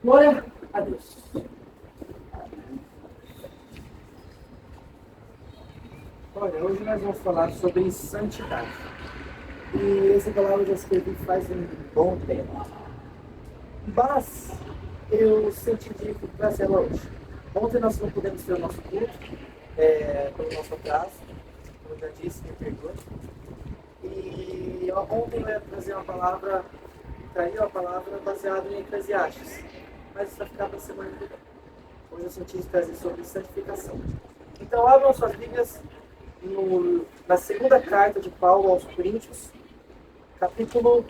Glória a Deus. Olha, hoje nós vamos falar sobre santidade. E essa palavra eu já escrevi faz um bom tempo. Mas eu senti de trazer ela hoje. Ontem nós não pudemos ter o nosso culto, pelo nosso atraso, como eu já disse, me perdoe. E ontem eu ia trazer uma palavra, traria uma palavra baseada em Eclesiastes, mas isso vai ficar para a semana que vem. Hoje eu senti de trazer sobre santificação. Então abram suas Bíblias na segunda carta de Paulo aos Coríntios, capítulo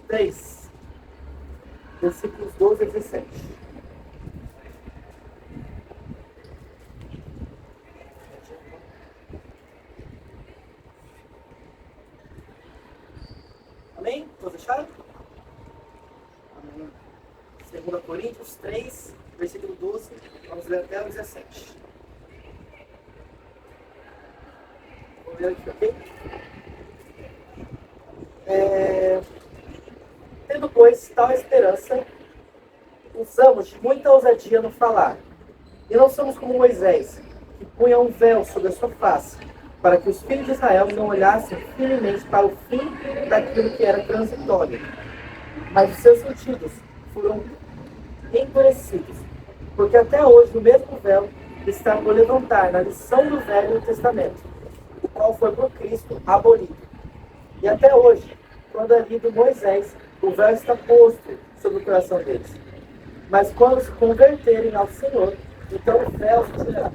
3, versículos 12 a 17. Amém? Todos acharam? Amém. 2 Coríntios 3, versículo 12, vamos ler até o 17. Vamos ler aqui, ok? Tendo, pois, tal esperança, usamos de muita ousadia no falar. E não somos como Moisés, que punha um véu sobre a sua face, para que os filhos de Israel não olhassem firmemente para o fim daquilo que era transitório. Mas os seus sentidos foram endurecidos, porque até hoje o mesmo véu está por levantar na lição do Velho Testamento, o qual foi por Cristo abolido. E até hoje, quando é lido Moisés, o véu está posto sobre o coração deles. Mas quando se converterem ao Senhor, então o véu se tirará.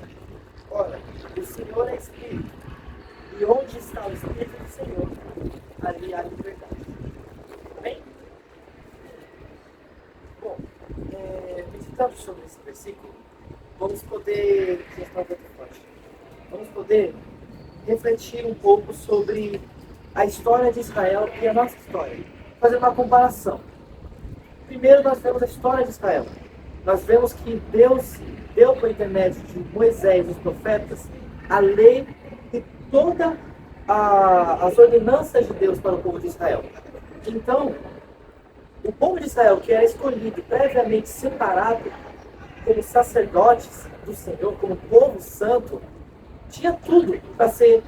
Ora, o Senhor é Espírito, e onde está o Espírito do Senhor, ali há liberdade. Amém? Bom, meditando sobre esse versículo, vamos poder refletir um pouco sobre a história de Israel e a nossa história. Fazer uma comparação. Primeiro nós vemos a história de Israel. Nós vemos que Deus deu por intermédio de Moisés e os profetas a lei e todas as ordenanças de Deus para o povo de Israel. Então, o povo de Israel, que era escolhido, previamente separado como sacerdotes do Senhor, como povo santo, tinha tudo para ser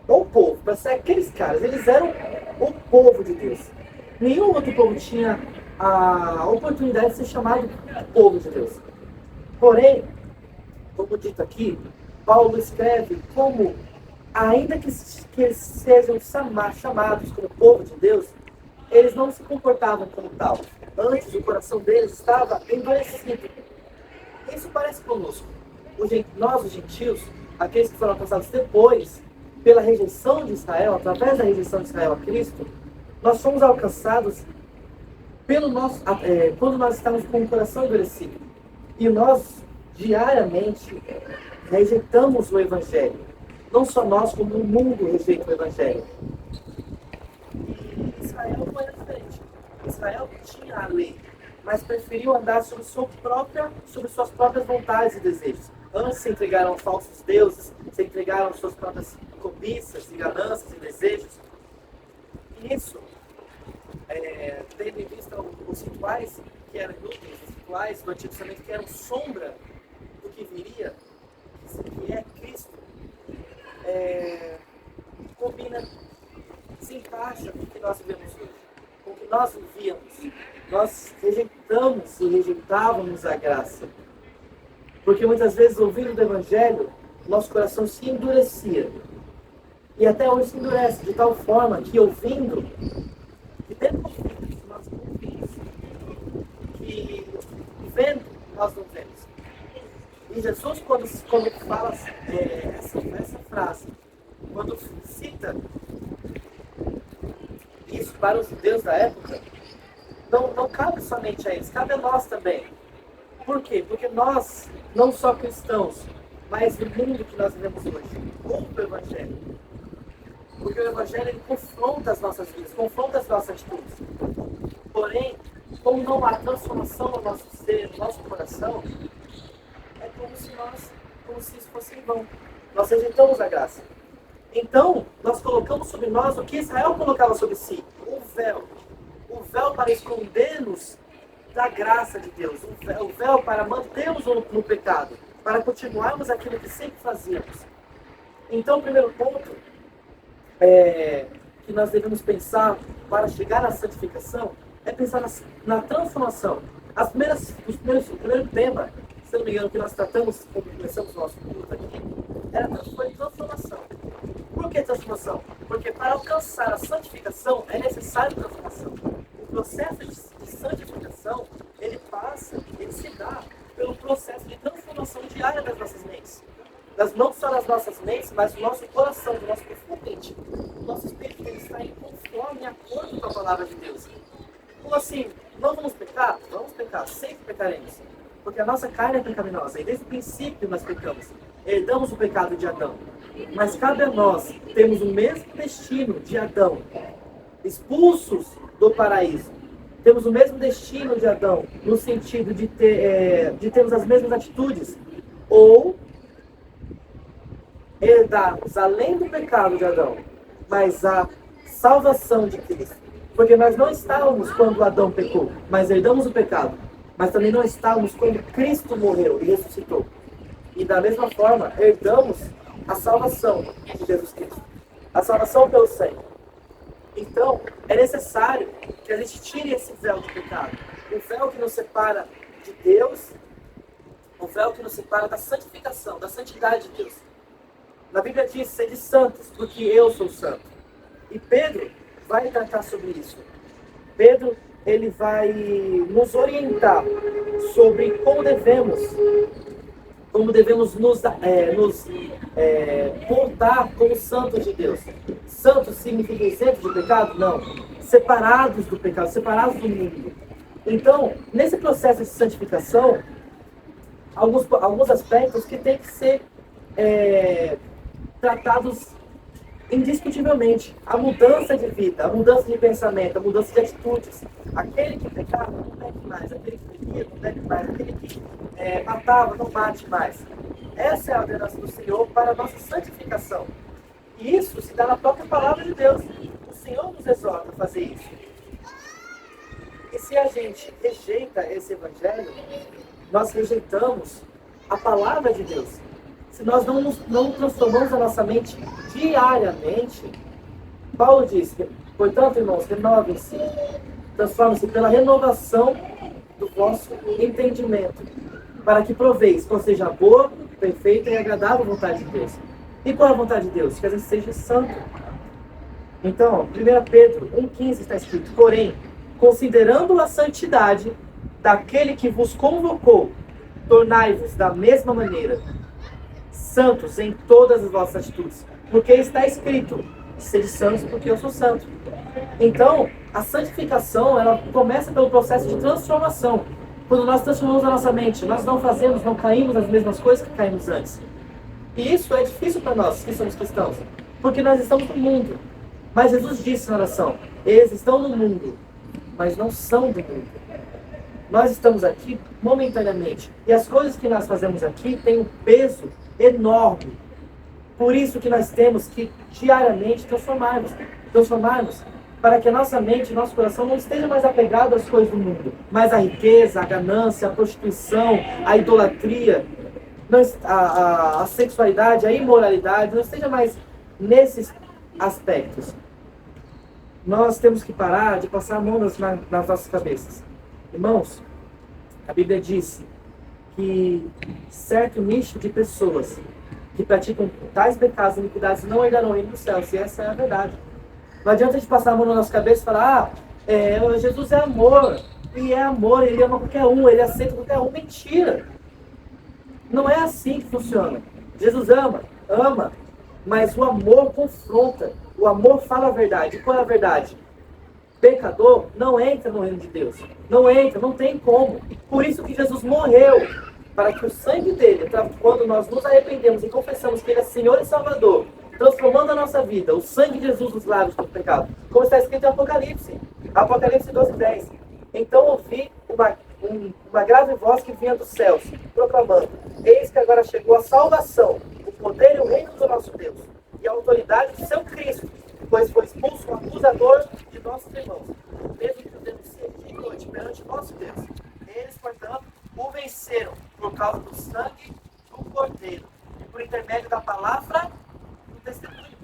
o povo, para ser aqueles caras. Eles eram o povo de Deus. Nenhum outro povo tinha a oportunidade de ser chamado povo de Deus. Porém, como dito aqui, Paulo escreve como, ainda que eles sejam chamados como povo de Deus, eles não se comportavam como tal. Antes, o coração deles estava endurecido. Isso parece conosco. Nós, os gentios, aqueles que foram alcançados depois, pela rejeição de Israel, através da rejeição de Israel a Cristo, nós somos alcançados quando nós estamos com o coração endurecido. E nós, diariamente, rejeitamos o Evangelho. Não só nós, como o mundo rejeita o Evangelho. E Israel não era diferente. Israel tinha a lei, mas preferiu andar sobre suas próprias vontades e desejos. Antes se entregaram a falsos deuses, se entregaram às suas próprias cobiças, ganâncias e desejos. E isso, tendo em vista os rituais que eram inúteis, os rituais do Antigo Testamento que eram sombra do que viria, que é Cristo, combina, se encaixa com o que nós vivemos hoje, com o que nós vivíamos. Nós rejeitamos e rejeitávamos a graça. Porque muitas vezes, ouvindo do Evangelho, nosso coração se endurecia. E até hoje se endurece, de tal forma que ouvindo, que tendo ouvido, nós não ouvimos. Que vendo, nós não vemos. E Jesus, quando fala essa frase, quando cita isso para os judeus da época, não cabe somente a eles, cabe a nós também. Por quê? Porque nós, não só cristãos, mas no mundo que nós vivemos hoje, ouve o Evangelho. Porque o Evangelho ele confronta as nossas vidas, confronta as nossas atitudes. Porém, como não há transformação no nosso ser, no nosso coração, é como se isso fosse em vão. Nós rejeitamos a graça. Então, nós colocamos sobre nós o que Israel colocava sobre si, o véu. O véu para esconder-nos da graça de Deus, o véu para mantermos no pecado, para continuarmos aquilo que sempre fazíamos. Então, o primeiro ponto que nós devemos pensar para chegar à santificação é pensar na transformação. O primeiro tema, se não me engano, que nós tratamos quando começamos o nosso culto aqui, foi transformação. Por que transformação? Porque para alcançar a santificação é necessário transformação. O processo de santificação, ele se dá pelo processo de transformação diária das nossas mentes. Não só das nossas mentes, mas do nosso coração, do nosso profundo íntimo. O nosso espírito ele está em conforme, em acordo com a palavra de Deus. Como assim? Não vamos pecar? Vamos pecar, sempre pecaremos. Porque a nossa carne é pecaminosa, e desde o princípio nós pecamos. Herdamos o pecado de Adão. Mas cabe a nós termos o mesmo destino de Adão, expulsos do paraíso. Temos o mesmo destino de Adão, no sentido de termos as mesmas atitudes. Ou herdarmos, além do pecado de Adão, mas a salvação de Cristo. Porque nós não estávamos quando Adão pecou, mas herdamos o pecado. Mas também não estávamos quando Cristo morreu e ressuscitou. E da mesma forma, herdamos a salvação de Jesus Cristo. A salvação pelo sangue. Então, é necessário que a gente tire esse véu de pecado. O véu que nos separa de Deus, o véu que nos separa da santificação, da santidade de Deus. Na Bíblia diz, sede santos, porque eu sou santo. E Pedro vai tratar sobre isso. Pedro, ele vai nos orientar sobre como devemos nos portar como santos de Deus. Santos significa isento de pecado? Não. Separados do pecado, separados do mundo. Então, nesse processo de santificação, alguns aspectos que têm que ser tratados indiscutivelmente. A mudança de vida, a mudança de pensamento, a mudança de atitudes. Aquele que pecava não peque mais, aquele que bebia não bebe mais, aquele que matava não mate mais. Essa é a ordenança do Senhor para a nossa santificação. E isso se dá na própria palavra de Deus. O Senhor nos exorta a fazer isso. E se a gente rejeita esse evangelho, nós rejeitamos a palavra de Deus. Se nós não transformamos a nossa mente diariamente, Paulo diz que, portanto, irmãos, renovem-se, transformem-se pela renovação do vosso entendimento, para que proveis qual seja a boa, perfeita e agradável vontade de Deus. E qual é a vontade de Deus? Que a gente seja santo. Então, 1 Pedro 1,15 está escrito: porém, considerando a santidade daquele que vos convocou, tornai-vos da mesma maneira santos em todas as vossas atitudes, porque está escrito: sede santos porque eu sou santo. Então, a santificação, ela começa pelo processo de transformação. Quando nós transformamos a nossa mente, nós não caímos nas mesmas coisas que caímos antes. E isso é difícil para nós que somos cristãos, porque nós estamos no mundo. Mas Jesus disse na oração: eles estão no mundo, mas não são do mundo. Nós estamos aqui momentaneamente, e as coisas que nós fazemos aqui têm um peso enorme. Por isso que nós temos que diariamente transformarmos para que a nossa mente, nosso coração não esteja mais apegado às coisas do mundo, mas à riqueza, à ganância, à prostituição, à idolatria, a sexualidade, a imoralidade, não esteja mais nesses aspectos. Nós temos que parar de passar a mão nas nossas cabeças. Irmãos, a Bíblia diz que certo nicho de pessoas que praticam tais pecados e iniquidades não herdarão o reino dos céus, e essa é a verdade. Não adianta a gente passar a mão na nossa cabeça e falar: Jesus é amor, e é amor, ele ama qualquer um, ele aceita qualquer um. Mentira! Não é assim que funciona. Jesus ama, mas o amor confronta, o amor fala a verdade. E qual é a verdade? Pecador não entra no reino de Deus. Não entra, não tem como. Por isso que Jesus morreu, para que o sangue dele, quando nós nos arrependemos e confessamos que ele é Senhor e Salvador, transformando a nossa vida, o sangue de Jesus nos lábios do pecado, como está escrito em Apocalipse 12:10. Então ouvi uma grave voz que vinha dos céus, proclamando: eis que agora chegou a salvação, o poder e o reino do nosso Deus, e a autoridade do seu Cristo, pois foi expulso o acusador de nossos irmãos, mesmo que o denuncie de noite perante nosso Deus. venceram por causa do sangue do Cordeiro e por intermédio da palavra do testemunho.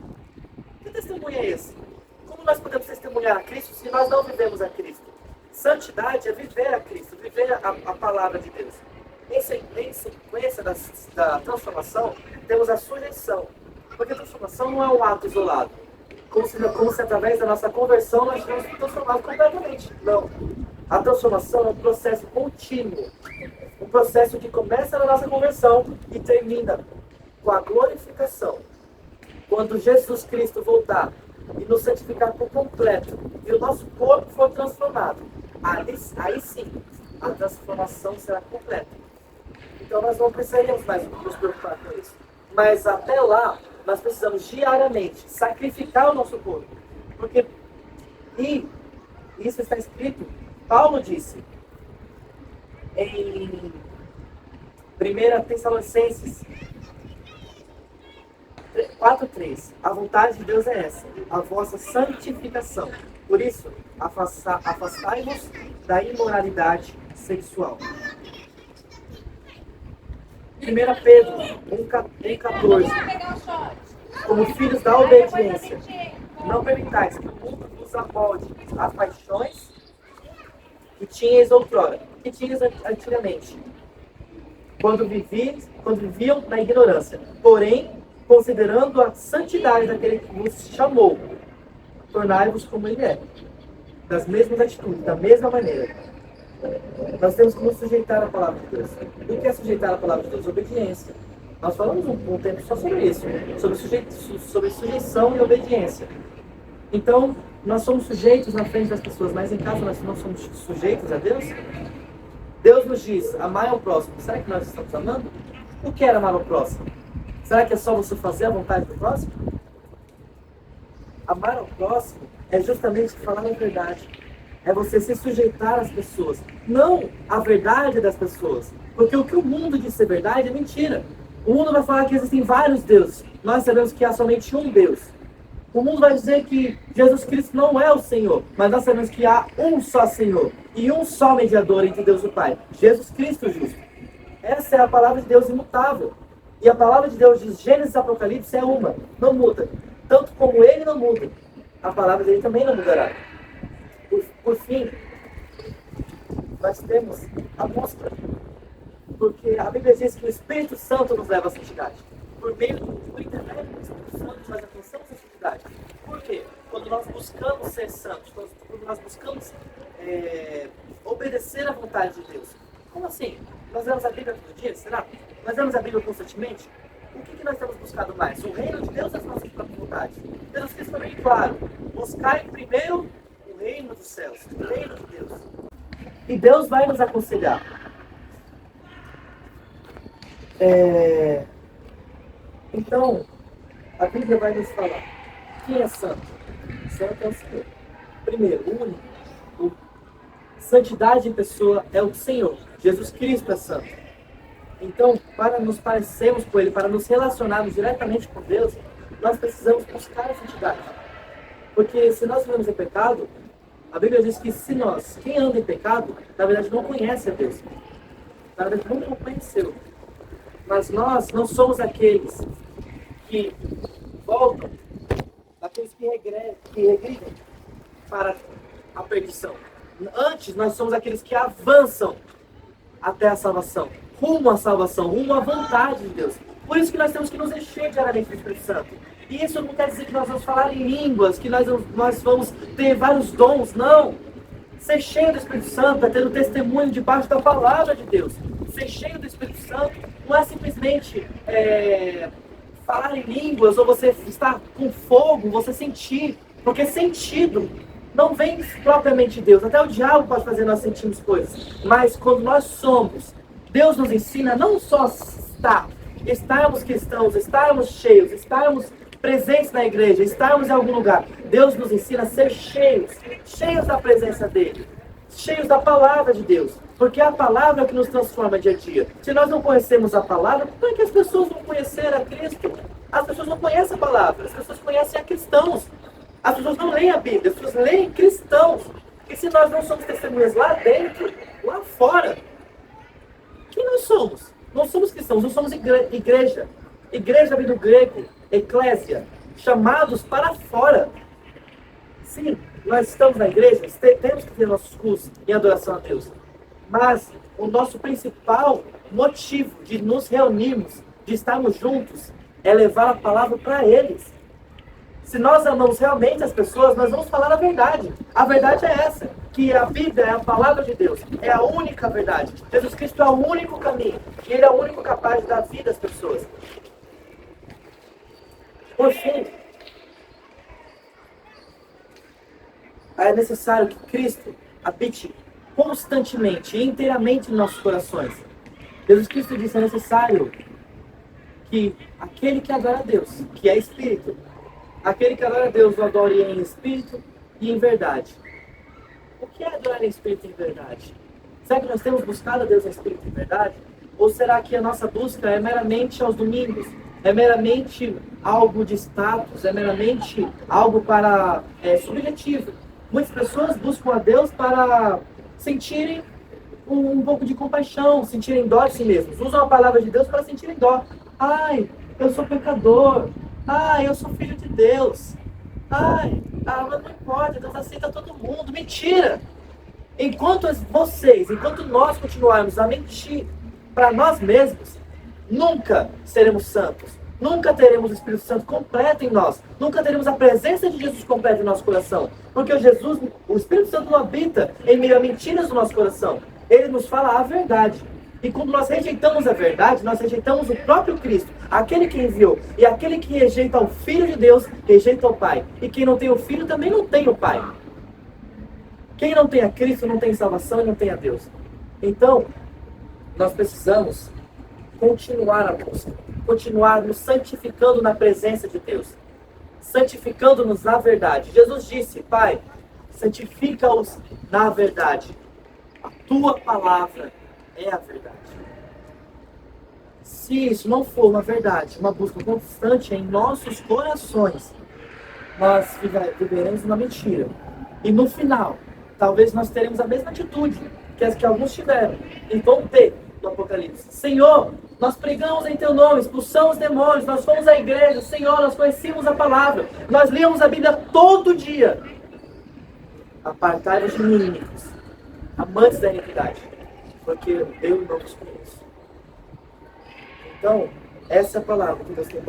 Que testemunho é esse? Como nós podemos testemunhar a Cristo se nós não vivemos a Cristo? Santidade é viver a Cristo, viver a palavra de Deus. Em sequência da transformação, temos a sujeição. Porque a transformação não é um ato isolado. Como se através da nossa conversão nós fomos transformados completamente. Não. A transformação é um processo contínuo. Um processo que começa na nossa conversão e termina com a glorificação. Quando Jesus Cristo voltar e nos santificar por completo e o nosso corpo for transformado, aí sim a transformação será completa. Então nós não precisaríamos mais nos preocupar com isso. Mas até lá, nós precisamos diariamente sacrificar o nosso corpo. E isso está escrito, Paulo disse em 1 Tessalonicenses 4:3, a vontade de Deus é essa, a vossa santificação. Por isso, afastai-vos da imoralidade sexual. 1 Pedro 1,14. Como filhos da obediência, não permitais que o mundo vos amolde as paixões que tinhas outrora, que tinhas antigamente, quando viviam na ignorância. Porém, considerando a santidade daquele que vos chamou, tornai-vos como ele é, das mesmas atitudes, da mesma maneira. Nós temos que nos sujeitar à palavra de Deus. O que é sujeitar à palavra de Deus? Obediência. Nós falamos um tempo só sobre isso, sobre sujeição e obediência. Então, nós somos sujeitos na frente das pessoas, mas em casa nós não somos sujeitos a Deus? Deus nos diz, amar ao próximo. Será que nós estamos amando? O que é amar ao próximo? Será que é só você fazer a vontade do próximo? Amar ao próximo é justamente falar a verdade. É você se sujeitar às pessoas, não à verdade das pessoas. Porque o que o mundo diz ser verdade é mentira. O mundo vai falar que existem vários deuses. Nós sabemos que há somente um Deus. O mundo vai dizer que Jesus Cristo não é o Senhor, mas nós sabemos que há um só Senhor e um só mediador entre Deus e o Pai, Jesus Cristo justo. Essa é a palavra de Deus imutável. E a palavra de Deus de Gênesis e Apocalipse é uma, não muda. Tanto como ele não muda, a palavra dele também não mudará. Por fim, nós temos a busca. Porque a Bíblia diz que o Espírito Santo nos leva à santidade. Por intermédio do Espírito Santo, nós alcançamos a santidade. Por quê? Quando nós buscamos ser santos, quando nós buscamos obedecer à vontade de Deus. Como assim? Nós lemos a Bíblia todo dia? Será? Nós lemos a Bíblia constantemente? O que nós temos buscado mais? O reino de Deus ou as nossas próprias vontades? Jesus Cristo foi bem claro. Buscai primeiro o reino dos céus, o reino de Deus. E Deus vai nos aconselhar. Então, a Bíblia vai nos falar. Quem é santo? Santo é o Senhor. Primeiro, o único. Santidade em pessoa é o Senhor. Jesus Cristo é santo. Então, para nos parecermos com Ele, para nos relacionarmos diretamente com Deus, nós precisamos buscar a santidade. Porque se nós vivemos em pecado, a Bíblia diz que quem anda em pecado, na verdade não conhece a Deus. Na verdade nunca o conheceu. Mas nós não somos aqueles que voltam, aqueles que regridem para a perdição. Antes, nós somos aqueles que avançam até a salvação, rumo à salvação, rumo à vontade de Deus. Por isso que nós temos que nos encher diariamente do Espírito Santo. E isso não quer dizer que nós vamos falar em línguas, que nós vamos ter vários dons, não. Ser cheio do Espírito Santo é ter o testemunho debaixo da palavra de Deus. Ser cheio do Espírito Santo não é simplesmente falar em línguas, ou você estar com fogo, você sentir. Porque sentido não vem propriamente de Deus. Até o diabo pode fazer nós sentirmos coisas. Mas quando nós somos, Deus nos ensina não só estarmos cristãos, estarmos cheios, estarmos presentes na igreja, estarmos em algum lugar. Deus nos ensina a ser cheios da presença dEle, cheios da palavra de Deus. Porque a palavra é o que nos transforma dia a dia. Se nós não conhecemos a palavra, por que as pessoas vão conhecer a Cristo? As pessoas não conhecem a palavra, as pessoas conhecem a cristãos. As pessoas não leem a Bíblia, as pessoas leem cristãos. E se nós não somos testemunhas lá dentro, lá fora, somos. Não somos cristãos, não somos igreja. Igreja vem do grego, eclésia, chamados para fora. Sim, nós estamos na igreja, temos que ter nossos cultos em adoração a Deus. Mas o nosso principal motivo de nos reunirmos, de estarmos juntos, é levar a palavra para eles. Se nós amamos realmente as pessoas, nós vamos falar a verdade. A verdade é essa, que a Bíblia é a palavra de Deus, é a única verdade. Jesus Cristo é o único caminho, e Ele é o único capaz de dar vida às pessoas. Por fim, é necessário que Cristo habite constantemente e inteiramente em nossos corações. Jesus Cristo disse: é necessário que aquele que adora a Deus, que é Espírito, aquele que adora a Deus o adore em Espírito e em verdade. O que é adorar em Espírito e em verdade? Será que nós temos buscado a Deus em Espírito e em verdade? Ou será que a nossa busca é meramente aos domingos? É meramente algo de status? É meramente algo para subjetivo? Muitas pessoas buscam a Deus para sentirem um pouco de compaixão, sentirem dó de si mesmos. Usam a palavra de Deus para sentirem dó. Ai, eu sou pecador. Ai, eu sou filho de Deus. Ai, mas não importa, Deus aceita todo mundo. Mentira! Enquanto nós continuarmos a mentir para nós mesmos, nunca seremos santos. Nunca teremos o Espírito Santo completo em nós. Nunca teremos a presença de Jesus completa em nosso coração. Porque o Espírito Santo não habita em meio a mentiras do nosso coração. Ele nos fala a verdade. E quando nós rejeitamos a verdade, nós rejeitamos o próprio Cristo, aquele que enviou. E aquele que rejeita o Filho de Deus, rejeita o Pai. E quem não tem o Filho também não tem o Pai. Quem não tem a Cristo não tem salvação e não tem a Deus. Então, nós precisamos continuar a busca, continuar nos santificando na presença de Deus, santificando-nos na verdade. Jesus disse: Pai, santifica-os na verdade. A tua palavra é a verdade. Se isso não for uma verdade, uma busca constante em nossos corações, nós viveremos uma mentira. E no final, talvez nós teremos a mesma atitude que as que alguns tiveram e vão ter no Apocalipse. Senhor, nós pregamos em teu nome, expulsamos demônios, nós fomos à igreja, Senhor, nós conhecíamos a palavra, nós líamos a Bíblia todo dia. Apartai-vos de mim, inimigos, amantes da iniquidade, porque eu não vos conheço. Então, essa é a palavra que Deus tem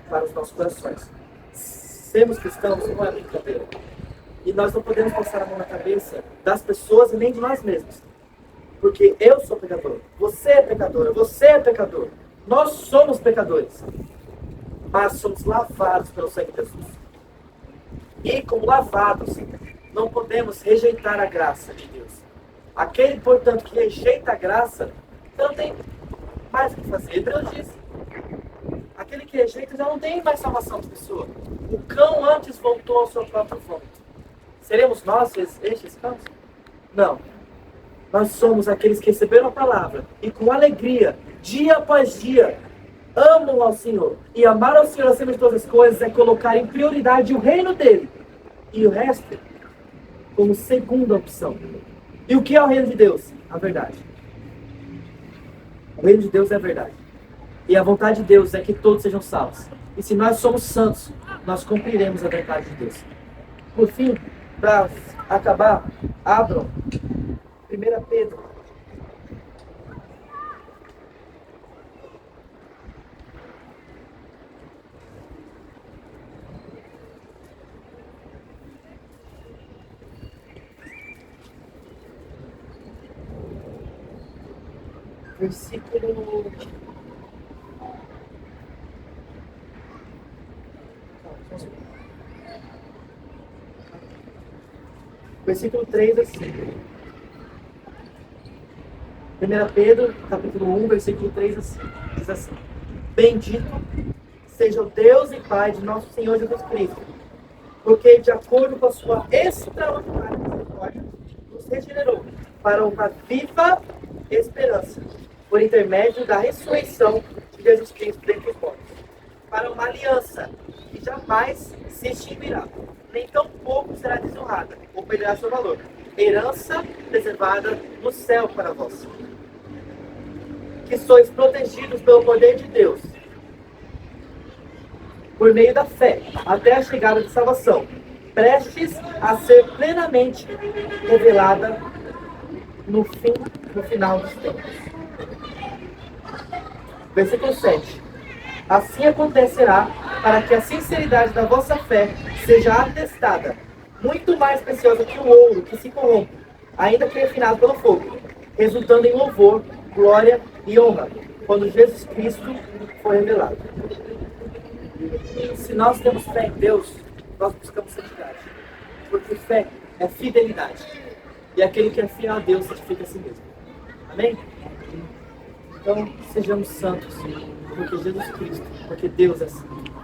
para os nossos corações. Sermos cristãos não é brincadeira. E nós não podemos passar a mão na cabeça das pessoas e nem de nós mesmos. Porque eu sou pecador, você é pecadora, você é pecador. Nós somos pecadores. Mas somos lavados pelo sangue de Jesus. E como lavados, não podemos rejeitar a graça de Deus. Aquele, portanto, que rejeita a graça, não tem mais o que fazer. Deus diz: aquele que rejeita já não tem mais salvação de pessoa. O cão antes voltou ao seu próprio vômito. Seremos nós estes cães? Não. Nós somos aqueles que receberam a palavra e com alegria, dia após dia, amam ao Senhor. E amar ao Senhor acima de todas as coisas é colocar em prioridade o reino dele. E o resto como segunda opção. E o que é o reino de Deus? A verdade. O reino de Deus é a verdade. E a vontade de Deus é que todos sejam salvos. E se nós somos santos, nós cumpriremos a verdade de Deus. Por fim, para acabar, abram 1 Pedro. Versículo... Versículo 3 assim. 1 Pedro, capítulo 1, versículo 3 assim. Diz assim: Bendito seja o Deus e Pai de nosso Senhor Jesus Cristo, porque de acordo com a sua extraordinária misericórdia, nos regenerou para uma viva esperança, por intermédio da ressurreição de Jesus Cristo dentre os mortos, para uma aliança que jamais se extinguirá, nem tão pouco será desonrada, ou perderá seu valor. Herança reservada no céu para vós. que sois protegidos pelo poder de Deus, por meio da fé, até a chegada de salvação, prestes a ser plenamente revelada no final dos tempos. Versículo 7. Assim acontecerá para que a sinceridade da vossa fé seja atestada, muito mais preciosa que o ouro que se corrompe, ainda que refinado pelo fogo, resultando em louvor, glória e honra, quando Jesus Cristo for revelado. Se nós temos fé em Deus, nós buscamos santidade, porque fé é fidelidade, e aquele que é fiel a Deus certifica a si mesmo. Amém? Então, sejamos santos, porque Jesus Cristo, porque Deus é santo.